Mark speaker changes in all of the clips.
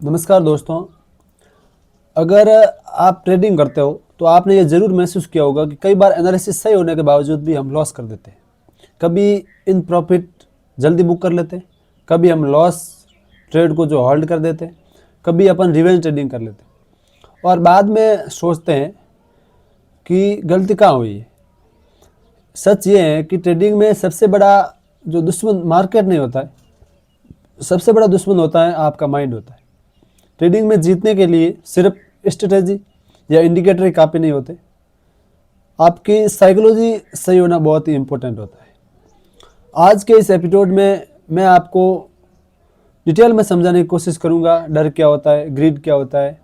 Speaker 1: नमस्कार दोस्तों। अगर आप ट्रेडिंग करते हो तो आपने ये ज़रूर महसूस किया होगा कि कई बार एनालिसिस सही होने के बावजूद भी हम लॉस कर देते हैं। कभी इन प्रॉफिट जल्दी बुक कर लेते हैं, कभी हम लॉस ट्रेड को जो होल्ड कर देते हैं, कभी अपन रिवेंज ट्रेडिंग कर लेते हैं और बाद में सोचते हैं कि गलती कहाँ हुई है। सच ये है कि ट्रेडिंग में सबसे बड़ा जो दुश्मन मार्केट नहीं होता है, सबसे बड़ा दुश्मन होता है आपका माइंड होता है। ट्रेडिंग में जीतने के लिए सिर्फ स्ट्रेटेजी या इंडिकेटर ही काफ़ी नहीं होते, आपकी साइकोलॉजी सही होना बहुत ही इम्पोर्टेंट होता है। आज के इस एपिसोड में मैं आपको डिटेल में समझाने की कोशिश करूंगा डर क्या होता है, ग्रीड क्या होता है,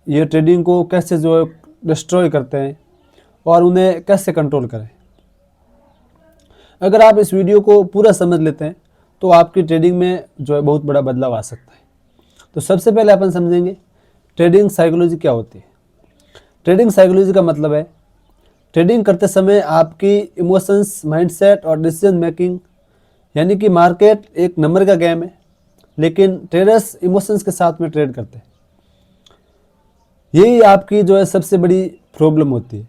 Speaker 1: ये ट्रेडिंग को कैसे जो डिस्ट्रॉय करते हैं और उन्हें कैसे कंट्रोल करें। अगर आप इस वीडियो को पूरा समझ लेते हैं तो आपकी ट्रेडिंग में जो है बहुत बड़ा बदलाव आ सकता है। तो सबसे पहले अपन समझेंगे ट्रेडिंग साइकोलॉजी क्या होती है। ट्रेडिंग साइकोलॉजी का मतलब है ट्रेडिंग करते समय आपकी इमोशंस, माइंडसेट और डिसीजन मेकिंग, यानी कि मार्केट एक नंबर का गेम है लेकिन ट्रेडर्स इमोशंस के साथ में ट्रेड करते हैं। यही आपकी जो है सबसे बड़ी प्रॉब्लम होती है।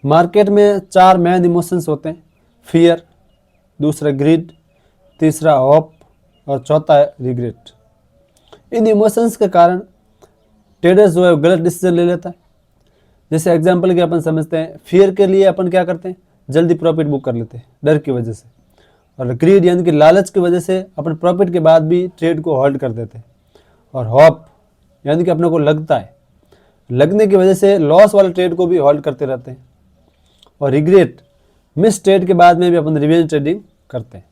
Speaker 1: मार्केट में 4 मेन इमोशंस होते हैं, फियर, दूसरा ग्रीड, तीसरा होप और चौथा है रिग्रेट। इन इमोशंस के कारण ट्रेडर्स जो है गलत डिसीजन ले लेता है। जैसे एग्जांपल के अपन समझते हैं, फियर के लिए अपन क्या करते हैं, जल्दी प्रॉफिट बुक कर लेते हैं डर की वजह से, और ग्रीड यानी कि लालच की वजह से अपन प्रॉफिट के बाद भी ट्रेड को होल्ड कर देते हैं, और होप यानी कि अपने को लगता है, लगने की वजह से लॉस वाले ट्रेड को भी होल्ड करते रहते हैं, और रिग्रेट मिस ट्रेड के बाद में भी अपन रिवेंज ट्रेडिंग करते हैं।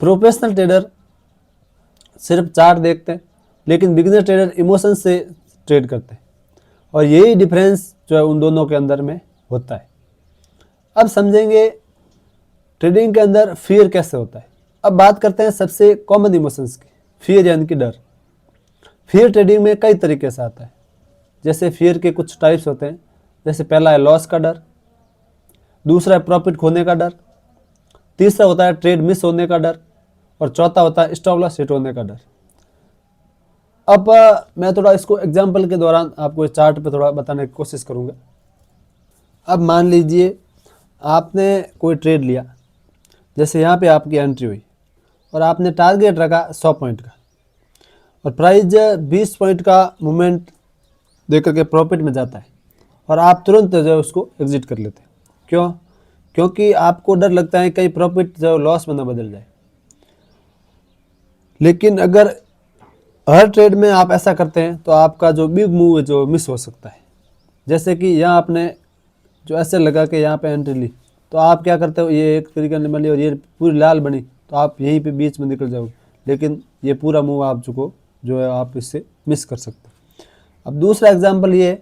Speaker 1: प्रोफेशनल ट्रेडर सिर्फ चार्ट देखते हैं लेकिन बिगिनर ट्रेडर इमोशन से ट्रेड करते हैं, और यही डिफरेंस जो है उन दोनों के अंदर में होता है। अब समझेंगे ट्रेडिंग के अंदर फियर कैसे होता है। अब बात करते हैं सबसे कॉमन इमोशंस की। फियर यानी कि डर। फियर ट्रेडिंग में कई तरीके से आता है। जैसे फियर के कुछ टाइप्स होते हैं, जैसे पहला है लॉस का डर, दूसरा है प्रॉफिट खोने का डर, तीसरा होता है ट्रेड मिस होने का डर, और चौथा होता है स्टॉप लॉस हिट होने का डर। अब मैं थोड़ा इसको एग्जाम्पल के दौरान आपको इस चार्ट पे थोड़ा बताने की कोशिश करूँगा। अब मान लीजिए आपने कोई ट्रेड लिया, जैसे यहाँ पे आपकी एंट्री हुई और आपने टारगेट रखा 100 पॉइंट का, और प्राइस 20 पॉइंट का मूवमेंट देकर के प्रॉफिट में जाता है और आप तुरंत जो है उसको एग्जिट कर लेते हैं। क्यों? क्योंकि आपको डर लगता है कहीं प्रॉफिट जो लॉस में ना बदल जाए। लेकिन अगर हर ट्रेड में आप ऐसा करते हैं तो आपका जो बिग मूव है जो मिस हो सकता है। जैसे कि यहाँ आपने जो ऐसे लगा के यहाँ पे एंट्री ली, तो आप क्या करते हो, ये एक तरीके ने बनी और ये पूरी लाल बनी, तो आप यहीं पे बीच में निकल जाओगे, लेकिन ये पूरा मूव आप जो है आप इससे मिस कर सकते हो। अब दूसरा एग्जाम्पल ये है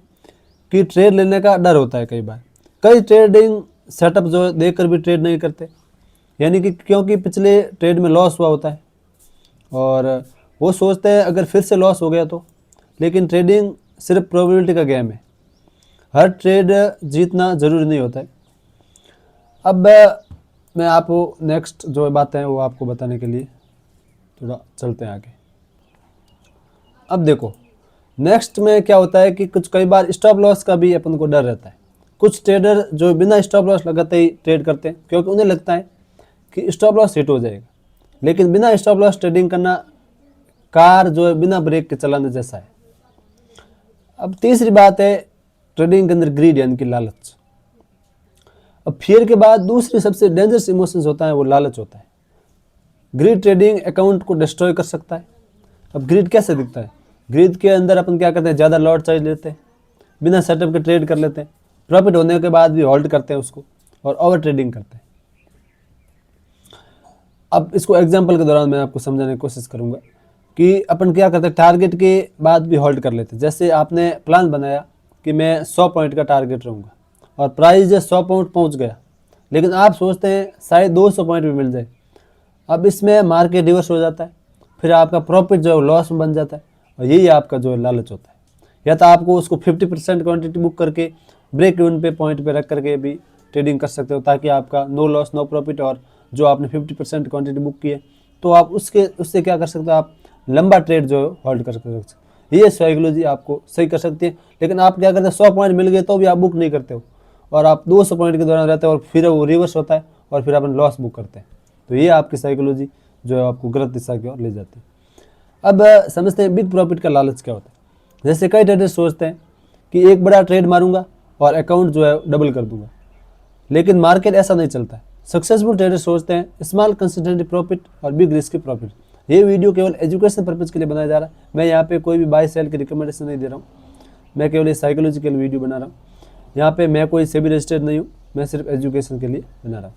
Speaker 1: कि ट्रेड लेने का डर होता है। कई बार कई ट्रेडिंग सेटअप जो देख कर भी ट्रेड नहीं करते, यानी कि क्योंकि पिछले ट्रेड में लॉस हुआ होता है और वो सोचते हैं अगर फिर से लॉस हो गया तो। लेकिन ट्रेडिंग सिर्फ प्रोबेबिलिटी का गेम है, हर ट्रेड जीतना ज़रूरी नहीं होता है। अब मैं आपको नेक्स्ट जो बातें हैं वो आपको बताने के लिए थोड़ा चलते हैं आगे। अब देखो नेक्स्ट में क्या होता है कि कई बार स्टॉप लॉस का भी अपन को डर रहता है। कुछ ट्रेडर जो बिना स्टॉप लॉस लगाते ही ट्रेड करते हैं क्योंकि उन्हें लगता है कि स्टॉप लॉस हिट हो जाएगा, लेकिन बिना स्टॉप लॉस ट्रेडिंग करना कार जो है बिना ब्रेक के चलाने जैसा है। अब तीसरी बात है ट्रेडिंग के अंदर ग्रीड यानी कि लालच। अब फियर के बाद दूसरी सबसे डेंजरस इमोशंस होता है वो लालच होता है। ग्रीड ट्रेडिंग अकाउंट को डिस्ट्रॉय कर सकता है। अब ग्रीड कैसे दिखता है? ग्रीड के अंदर अपन क्या करते हैं, ज़्यादा लॉट साइज लेते हैं, बिना सेटअप के ट्रेड कर लेते हैं, प्रॉफिट होने के बाद भी होल्ड करते हैं उसको और ओवर ट्रेडिंग करते हैं। अब इसको एग्जाम्पल के दौरान मैं आपको समझाने की कोशिश करूँगा कि अपन क्या करते हैं, टारगेट के बाद भी होल्ड कर लेते हैं। जैसे आपने प्लान बनाया कि मैं 100 पॉइंट का टारगेट रहूँगा और प्राइस 100 पॉइंट पहुँच गया, लेकिन आप सोचते हैं शायद 200 पॉइंट भी मिल जाए। अब इसमें मार्केट रिवर्स हो जाता है, फिर आपका प्रॉफिट जो है लॉस में बन जाता है, और यही आपका जो है लालच होता है। या तो आपको उसको 50% क्वान्टिटी बुक करके ब्रेक इवन पे पॉइंट पे रख करके भी ट्रेडिंग कर सकते हो, ताकि आपका नो लॉस नो प्रॉफिट, और जो आपने 50% क्वान्टिटी बुक की है तो आप उससे क्या कर सकते हो, आप लंबा ट्रेड जो है होल्ड कर सकते। ये साइकोलॉजी आपको सही कर सकती है। लेकिन आप क्या करते हैं, 100 पॉइंट मिल गए तो भी आप बुक नहीं करते हो, और आप 200 पॉइंट के दौरान रहते हो और फिर वो रिवर्स होता है और फिर अपन लॉस बुक करते हैं। तो ये आपकी साइकोलॉजी जो है आपको गलत दिशा की ओर ले जाती है। अब समझते हैं बिग प्रॉफिट का लालच क्या होता है। जैसे कई ट्रेडर सोचते हैं कि एक बड़ा ट्रेड मारूंगा और अकाउंट जो है डबल कर दूंगा, लेकिन मार्केट ऐसा नहीं चलता है। सक्सेसफुल ट्रेडर सोचते हैं स्मॉल कंसिस्टेंट प्रॉफिट और बिग रिस्क प्रॉफिट। ये वीडियो केवल एजुकेशन पर्पज़ के लिए बनाया जा रहा है। मैं यहाँ पे कोई भी बाय सेल की रिकमेंडेशन नहीं दे रहा हूँ, मैं केवल ये साइकोलॉजिकल वीडियो बना रहा हूँ। यहाँ पे मैं कोई सेबी रजिस्टर्ड नहीं हूँ, मैं सिर्फ एजुकेशन के लिए बना रहा हूँ।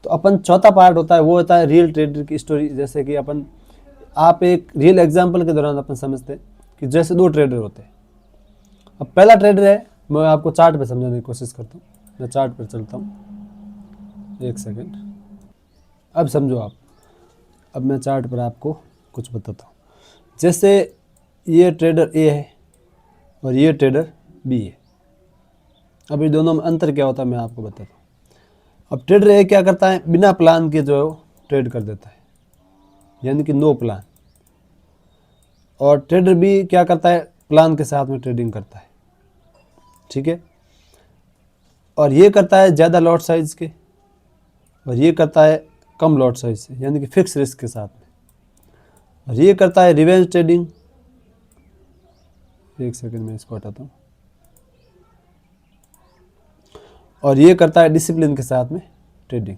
Speaker 1: तो अपन चौथा पार्ट होता है, वो होता है रियल ट्रेडर की स्टोरी। जैसे कि आप एक रियल एग्जाम्पल के दौरान अपन समझते हैं कि जैसे 2 ट्रेडर होते हैं। अब पहला ट्रेडर है, मैं आपको चार्ट पे समझाने की कोशिश करता हूँ। मैं चार्ट पर चलता हूँ, 1 सेकेंड। अब समझो आप, अब मैं चार्ट पर आपको कुछ बताता हूँ। जैसे ये ट्रेडर ए है और ये ट्रेडर बी है। अब ये दोनों में अंतर क्या होता है मैं आपको बताता हूँ। अब ट्रेडर ए क्या करता है, बिना प्लान के जो है वो ट्रेड कर देता है, यानी कि नो प्लान। और ट्रेडर बी क्या करता है, प्लान के साथ में ट्रेडिंग करता है, ठीक है। और ये करता है ज़्यादा लॉट साइज के, और ये करता है कम लॉट साइज से, यानी कि फिक्स रिस्क के साथ में। और ये करता है रिवेंज ट्रेडिंग। 1 सेकेंड में इसको हटाता हूँ। और ये करता है डिसिप्लिन के साथ में ट्रेडिंग।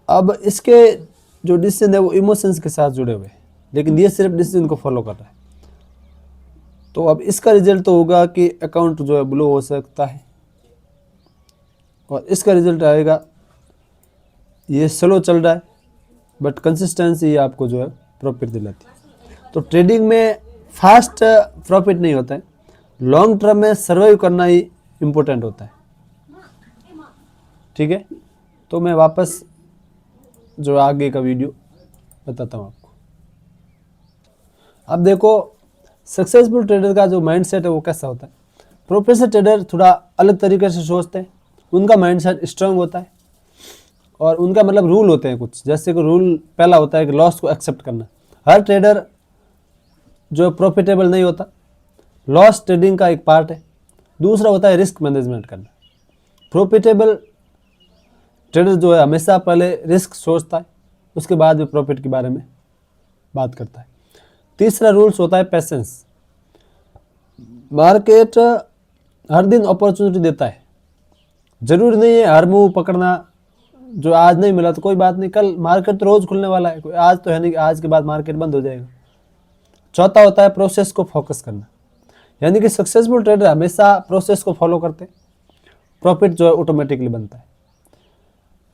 Speaker 1: अब इसके जो डिसीजन है वो इमोशंस के साथ जुड़े हुए हैं, लेकिन ये सिर्फ डिसीजन को फॉलो कर रहा है। तो अब इसका रिजल्ट तो होगा कि अकाउंट जो है ब्लो हो सकता है, और इसका रिजल्ट आएगा ये स्लो चल रहा है बट कंसिस्टेंसी आपको जो है प्रॉफिट दिलाती है। तो ट्रेडिंग में फास्ट प्रॉफिट नहीं होता है, लॉन्ग टर्म में सर्वाइव करना ही इम्पोर्टेंट होता है, ठीक है। तो मैं वापस जो आगे का वीडियो बताता हूँ आपको। अब देखो सक्सेसफुल ट्रेडर का जो माइंडसेट है वो कैसा होता है। प्रोफेशनल ट्रेडर थोड़ा अलग तरीके से सोचते हैं, उनका माइंडसेट स्ट्रांग होता है, और उनका मतलब रूल होते हैं कुछ। जैसे कि रूल पहला होता है कि लॉस को एक्सेप्ट करना। हर ट्रेडर जो प्रॉफिटेबल नहीं होता, लॉस ट्रेडिंग का एक पार्ट है। दूसरा होता है रिस्क मैनेजमेंट करना। प्रॉफिटेबल ट्रेडर जो है हमेशा पहले रिस्क सोचता है, उसके बाद में प्रॉफिट के बारे में बात करता है। तीसरा रूल्स होता है पेशेंस। मार्केट हर दिन अपॉर्चुनिटी देता है, जरूरी नहीं है हर मूव पकड़ना। जो आज नहीं मिला तो कोई बात नहीं, कल मार्केट तो रोज खुलने वाला है, कोई आज तो है नहीं कि आज के बाद मार्केट बंद हो जाएगा। चौथा होता है प्रोसेस को फोकस करना, यानी कि सक्सेसफुल ट्रेडर हमेशा प्रोसेस को फॉलो करते हैं, प्रॉफिट जो है ऑटोमेटिकली बनता है।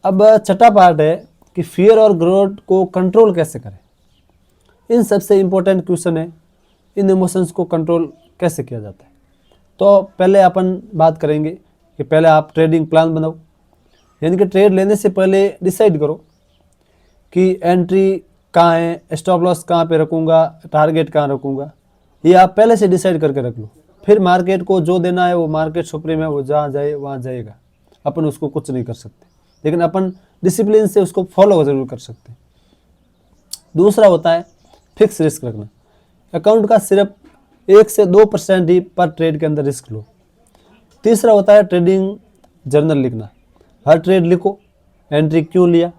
Speaker 1: अब छठा पार्ट है कि फियर और ग्रोथ को कंट्रोल कैसे करें। इन सबसे इम्पोर्टेंट क्वेश्चन है, इन इमोशंस को कंट्रोल कैसे किया जाता है। तो पहले अपन बात करेंगे कि पहले आप ट्रेडिंग प्लान बनाओ, यानी कि ट्रेड लेने से पहले डिसाइड करो कि एंट्री कहाँ है, स्टॉप लॉस कहाँ पे रखूँगा, टारगेट कहाँ रखूँगा। ये आप पहले से डिसाइड करके रख लो। फिर मार्केट को जो देना है वो मार्केट सुप्रीम है, वो जहाँ जाए वहाँ जाएगा, अपन उसको कुछ नहीं कर सकते, लेकिन अपन डिसिप्लिन से उसको फॉलो जरूर कर सकते हैं। दूसरा होता है फिक्स रिस्क रखना। अकाउंट का सिर्फ 1 से 2% ही पर ट्रेड के अंदर रिस्क लो। तीसरा होता है ट्रेडिंग जर्नल लिखना। हर ट्रेड लिखो, एंट्री क्यों लिया,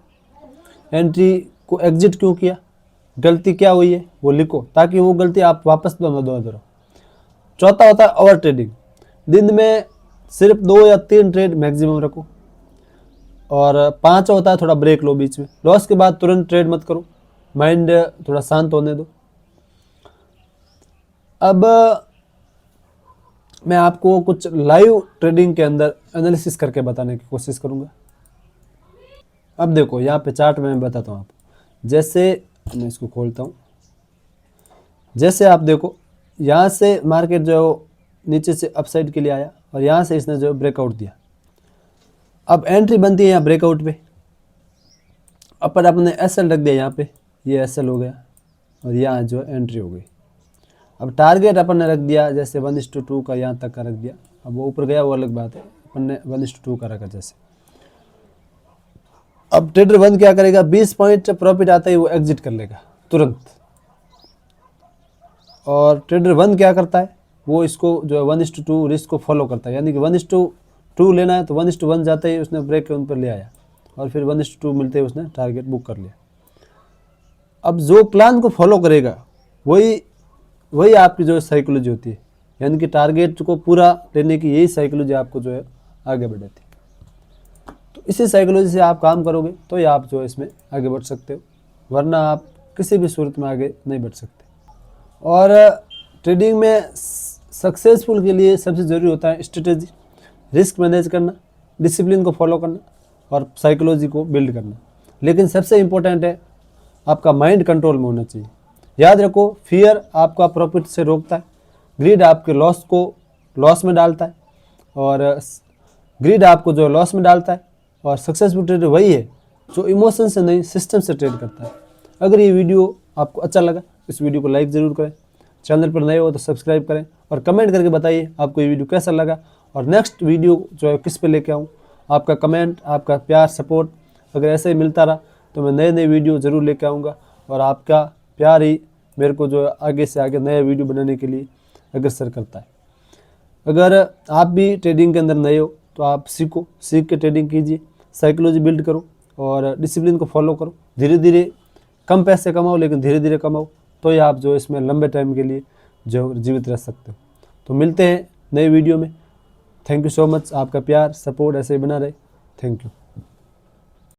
Speaker 1: एंट्री को एग्जिट क्यों किया, गलती क्या हुई है वो लिखो, ताकि वो गलती आप वापस ना दोहराओ। चौथा होता है ओवर ट्रेडिंग। दिन में सिर्फ 2 या 3 ट्रेड मैक्सिमम रखो। और पांचवा होता है थोड़ा ब्रेक लो बीच में, लॉस के बाद तुरंत ट्रेड मत करो, माइंड थोड़ा शांत होने दो। अब मैं आपको कुछ लाइव ट्रेडिंग के अंदर एनालिसिस करके बताने की कोशिश करूंगा। अब देखो यहाँ पे चार्ट में मैं बताता हूँ आपको। जैसे मैं इसको खोलता हूँ, जैसे आप देखो यहाँ से मार्केट जो नीचे से अपसाइड के लिए आया और यहाँ से इसने जो ब्रेकआउट दिया। अब एंट्री बनती है यहाँ ब्रेकआउट पे, अपन अपने एसएल रख दिया यहाँ पे, ये एसएल हो गया और यहाँ जो एंट्री हो गई। अब टारगेट अपन ने रख दिया जैसे 1:2 का, यहाँ तक का रख दिया। अब वो ऊपर गया वो अलग बात है, अपन ने 1:2 का रखा जैसे। अब ट्रेडर 1 क्या करेगा, 20 पॉइंट प्रॉफिट आता है वो एग्जिट कर लेगा तुरंत। और ट्रेडर 1 क्या करता है, वो इसको जो है 1:2 रिस्क को फॉलो करता है, यानी कि 1:2 लेना है तो 1:1 जाते ही उसने ब्रेक इवन पर ले आया और फिर 1:2 मिलते ही उसने टारगेट बुक कर लिया। अब जो प्लान को फॉलो करेगा वही आपकी जो साइकोलॉजी होती है, यानी कि टारगेट को पूरा लेने की यही साइकोलॉजी आपको जो है आगे बढ़ाती है। तो इसी साइकोलॉजी से आप काम करोगे तो ही आप जो है इसमें आगे बढ़ सकते हो, वरना आप किसी भी सूरत में आगे नहीं बढ़ सकते। और ट्रेडिंग में सक्सेसफुल के लिए सबसे ज़रूरी होता है स्ट्रेटेजी, रिस्क मैनेज करना, डिसिप्लिन को फॉलो करना और साइकोलॉजी को बिल्ड करना। लेकिन सबसे इम्पोर्टेंट है आपका माइंड कंट्रोल में होना चाहिए। याद रखो, फियर आपका प्रॉफिट से रोकता है, ग्रीड आपके लॉस में डालता है, और ग्रीड आपको जो लॉस में डालता है। और सक्सेसफुल ट्रेडर वही है जो इमोशन से नहीं सिस्टम से ट्रेड करता है। अगर ये वीडियो आपको अच्छा लगा, इस वीडियो को लाइक ज़रूर करें, चैनल पर नए हो तो सब्सक्राइब करें और कमेंट करके बताइए आपको ये वीडियो कैसा लगा और नेक्स्ट वीडियो जो है किस पे लेके आऊँ। आपका कमेंट, आपका प्यार, सपोर्ट अगर ऐसे ही मिलता रहा तो मैं नए वीडियो ज़रूर लेके आऊँगा, और आपका प्यार ही मेरे को जो आगे से आगे नए वीडियो बनाने के लिए अग्रसर करता है। अगर आप भी ट्रेडिंग के अंदर नए हो तो आप सीख के ट्रेडिंग कीजिए, साइकोलॉजी बिल्ड करो और डिसिप्लिन को फॉलो करो। धीरे धीरे कम पैसे कमाओ, लेकिन धीरे धीरे कमाओ, तो ही आप जो इसमें लंबे टाइम के लिए जो जीवित रह सकते हो। तो मिलते हैं नए वीडियो में। थैंक यू सो मच, आपका प्यार सपोर्ट ऐसे ही बना रहे। Thank you.